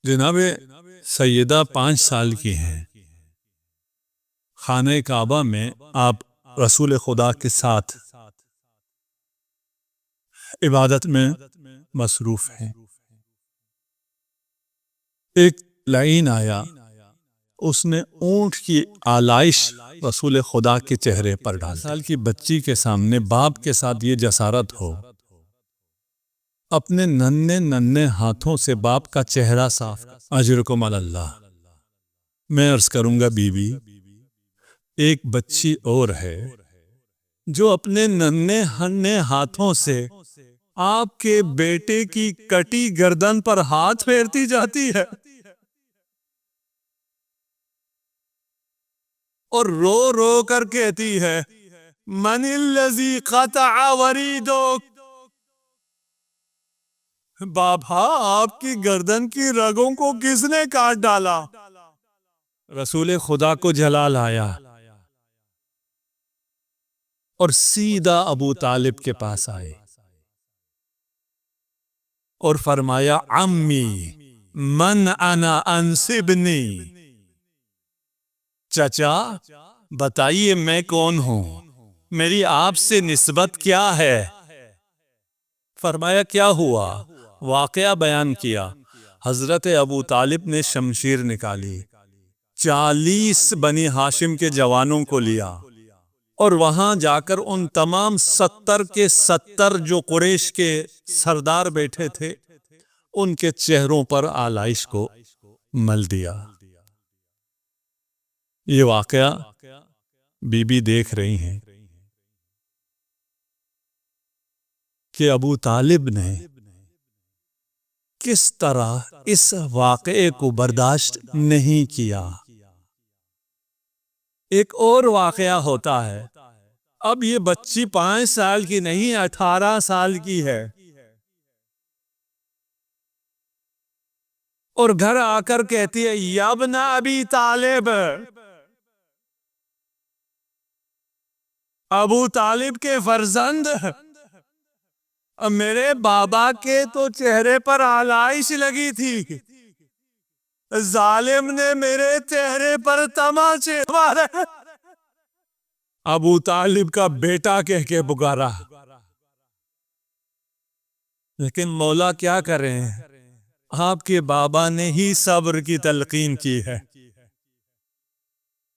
جناب سیدہ 5 سال کی ہیں۔ خانہ کعبہ میں آپ رسول خدا کے ساتھ عبادت میں مصروف ہیں۔ ایک لعین آیا، اس نے اونٹ کی آلائش رسول خدا کے چہرے پر ڈال دی۔ 5 سال کی بچی کے سامنے باپ کے ساتھ یہ جسارت ہو، اپنے ننھے ہاتھوں سے باپ کا چہرہ صاف کر۔ اجرکم علی اللہ۔ میں عرض کروں گا بی بی، ایک بچی اور ہے جو اپنے ننھے ہاتھوں سے آپ کے بیٹے کی کٹی گردن پر ہاتھ پھیرتی جاتی ہے اور رو رو کر کہتی ہے من الذی قطع وریدک، بابا آپ کی گردن کی رگوں کو کس نے کاٹ ڈالا؟ رسول خدا کو جلال آیا اور سیدھا ابو طالب کے پاس آئے اور فرمایا عمی من انا انسبنی، چچا بتائیے میں کون ہوں، میری آپ سے نسبت کیا ہے؟ فرمایا کیا ہوا؟ واقعہ بیان کیا۔ حضرت ابو طالب نے شمشیر نکالی، 40 بنی ہاشم کے جوانوں کو لیا اور وہاں جا کر ان تمام 70 کے 70 جو قریش کے سردار بیٹھے تھے ان کے چہروں پر آلائش کو مل دیا۔ یہ واقعہ بی بی دیکھ رہی ہیں کہ ابو طالب نے کس طرح اس واقعے کو برداشت نہیں کیا۔ ایک اور واقعہ ہوتا ہے، اب یہ بچی 5 سال کی نہیں 18 سال کی ہے اور گھر آ کر کہتی ہے یا ابن ابی طالب، ابو طالب کے فرزند، میرے بابا کے تو چہرے پر آلائش لگی تھی، ظالم نے میرے چہرے پر تماچے مارے۔ ابو طالب کا بیٹا کہہ کے پکارا، لیکن مولا کیا کریں، آپ کے بابا نے ہی صبر کی تلقین کی ہے،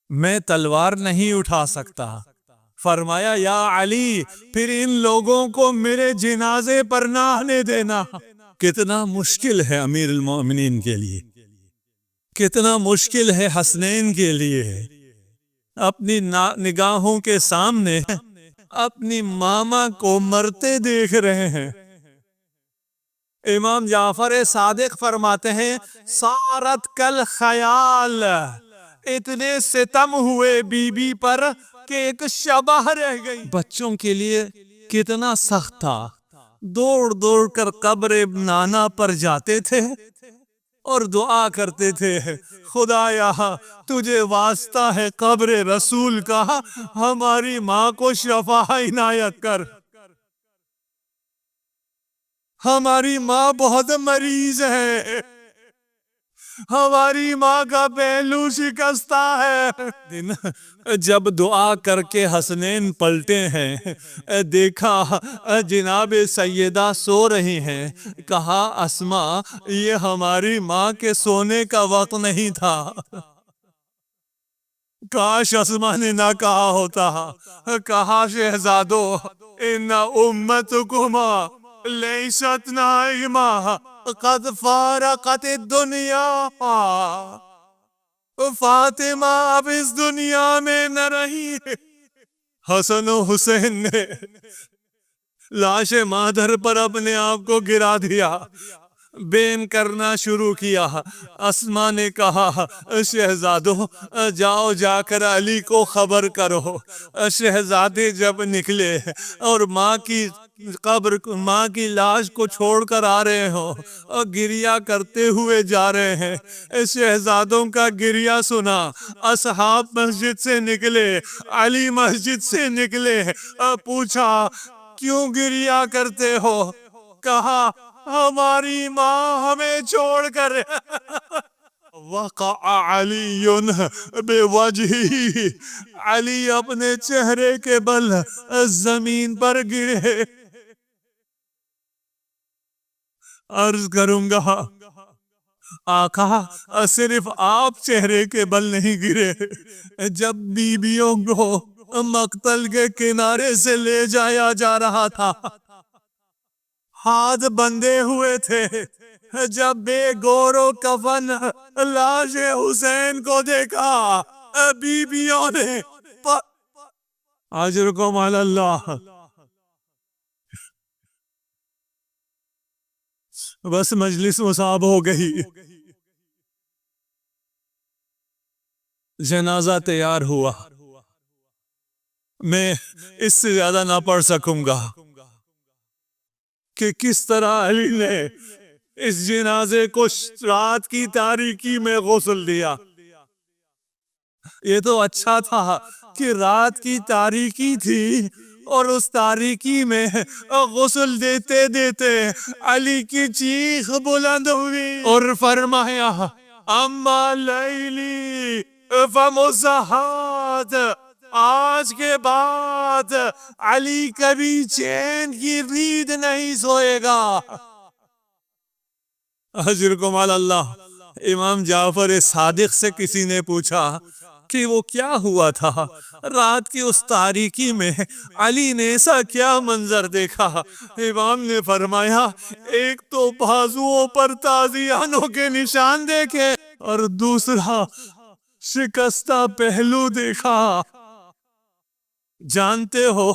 میں تلوار نہیں اٹھا سکتا۔ فرمایا یا علی پھر ان لوگوں کو میرے جنازے پر نہ آنے دینا۔ کتنا مشکل ہے امیر المومنین کے لیے، کتنا مشکل ہے حسنین کے لیے، اپنی نگاہوں کے سامنے اپنی ماما کو مرتے دیکھ رہے ہیں۔ امام جعفر صادق فرماتے ہیں سارت کل خیال، اتنے ستم ہوئے بی بی پر کہ ایک شبح رہ گئی۔ بچوں کے لیے کتنا سخت تھا، دوڑ دوڑ کر قبر نانا پر جاتے تھے اور دعا کرتے تھے خدایا تجھے واسطہ ہے قبر رسول کا، ہماری ماں کو شفا عنایت کر، ہماری ماں بہت مریض ہے، ہماری ماں کا پہلو شکستہ ہے۔ جب دعا کر کے حسنین پلٹے ہیں، دیکھا جناب سیدہ سو رہی ہیں، کہا اسماء یہ ہماری ماں کے سونے کا وقت نہیں تھا، کاش اسماء نے نہ کہا ہوتا، کہا شہزادو ان امتکما لیست نائمہ قد فارقت الدنیا، فاطمہ اب اس دنیا میں نہ رہی۔ حسن و حسین نے لاش مادر پر اپنے آپ کو گرا دیا، بین کرنا شروع کیا۔ اسماء نے کہا شہزادو جاؤ جا کر علی کو خبر کرو۔ شہزادے جب نکلے اور ماں کی قبر ماں کی لاش کو چھوڑ کر آ رہے ہوں اور گریہ کرتے ہوئے جا رہے ہیں، شہزادوں کا گریہ سنا، اصحاب مسجد سے نکلے، علی مسجد سے نکلے، پوچھا کیوں گریہ کرتے ہو؟ کہا ہماری ماں ہمیں چھوڑ کر وقع علی بوجہی، علی اپنے چہرے کے بل زمین پر گرے. عرض کروں گا آقا صرف آپ چہرے کے بل نہیں گرے، جب بیویوں کو مقتل کے کنارے سے لے جایا جا رہا تھا ہاتھ بندھے ہوئے تھے، جب بے گور و کفن لاش حسین کو دیکھا بیویوں نے اجرکم علی اللہ. بس مجلس مصاب ہو گئی، جنازہ تیار ہوا. میں اس سے زیادہ نہ پڑھ سکوں گا کہ کس طرح علی نے اس جنازے کو رات کی تاریکی میں غسل دیا. یہ تو اچھا تھا کہ رات کی تاریکی تھی اور اس تاریکی میں غسل دیتے دیتے علی کی چیخ بلند ہوئی اور فرمایا اما لیلی فمسحات، آج کے بعد علی کبھی چین کی نیند نہیں سوئے گا. اجرکم علی اللہ. امام جعفر صادق سے کسی نے پوچھا کہ وہ کیا ہوا تھا رات کی اس تاریکی میں، علی نے ایسا کیا منظر دیکھا؟ امام نے فرمایا ایک تو بازوؤں پر تازیانوں کے نشان دیکھے اور دوسرا شکستہ پہلو دیکھا. جانتے ہو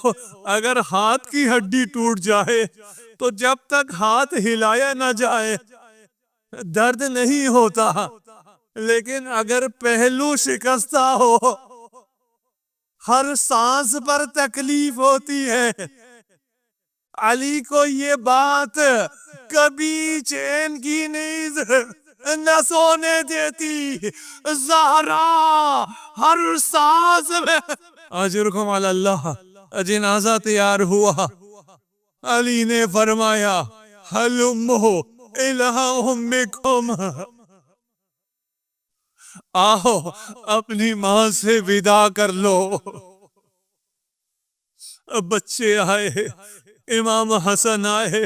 اگر ہاتھ کی ہڈی ٹوٹ جائے تو جب تک ہاتھ ہلایا نہ جائے درد نہیں ہوتا، لیکن اگر پہلو شکستہ ہو ہر سانس پر تکلیف ہوتی ہے. علی کو یہ بات کبھی چین کی نیند نہ سونے دیتی. زہرا ہر سانس میں. اجرکم علی اللہ. جنازہ تیار ہوا، علی نے فرمایا ہلمو الی امکم، آؤ اپنی ماں سے ودا کر لو. بچے آئے، امام حسن آئے،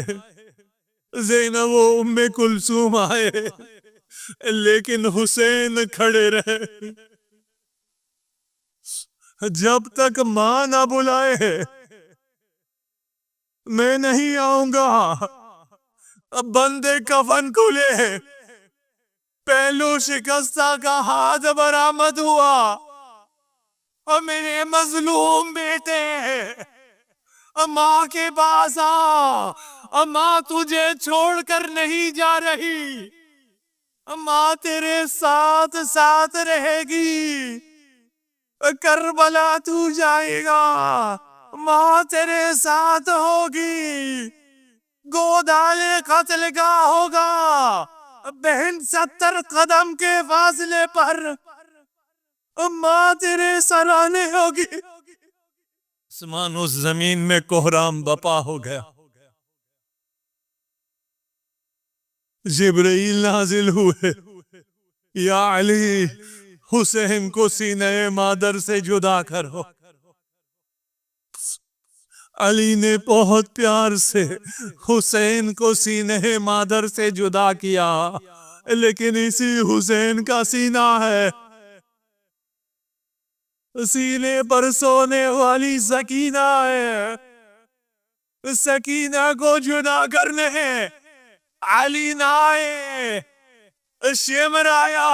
زینب و ام کلثوم آئے، لیکن حسین کھڑے رہے. جب تک ماں نہ بلائے میں نہیں آؤں گا. بندے کفن کھلے، پہلو شکستہ کا ہاتھ برآمد ہوا اور میرے مظلوم بیٹے ماں کے پاس آ، ماں تجھے چھوڑ کر نہیں جا رہی، ماں تیرے ساتھ ساتھ رہے گی. کربلا تو جائے گا، ماں تیرے ساتھ ہوگی. گودال قتل کا ہوگا، بہن 70 قدم کے فاصلے پر ماں تیرے سرانے ہوگی. آسمان اس زمین میں کوہرام بپا ہو گیا. جبرائیل نازل ہوئے، یا علی حسین کو سینہ مادر سے جدا کرو. علی نے بہت پیار سے حسین کو سینہ مادر سے جدا کیا، لیکن اسی حسین کا سینہ ہے، سینے پر سونے والی سکینہ ہے. سکینہ کو جدا کرنے علی نہ آئے، شمر آیا،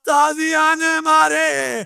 تازیانے مارے،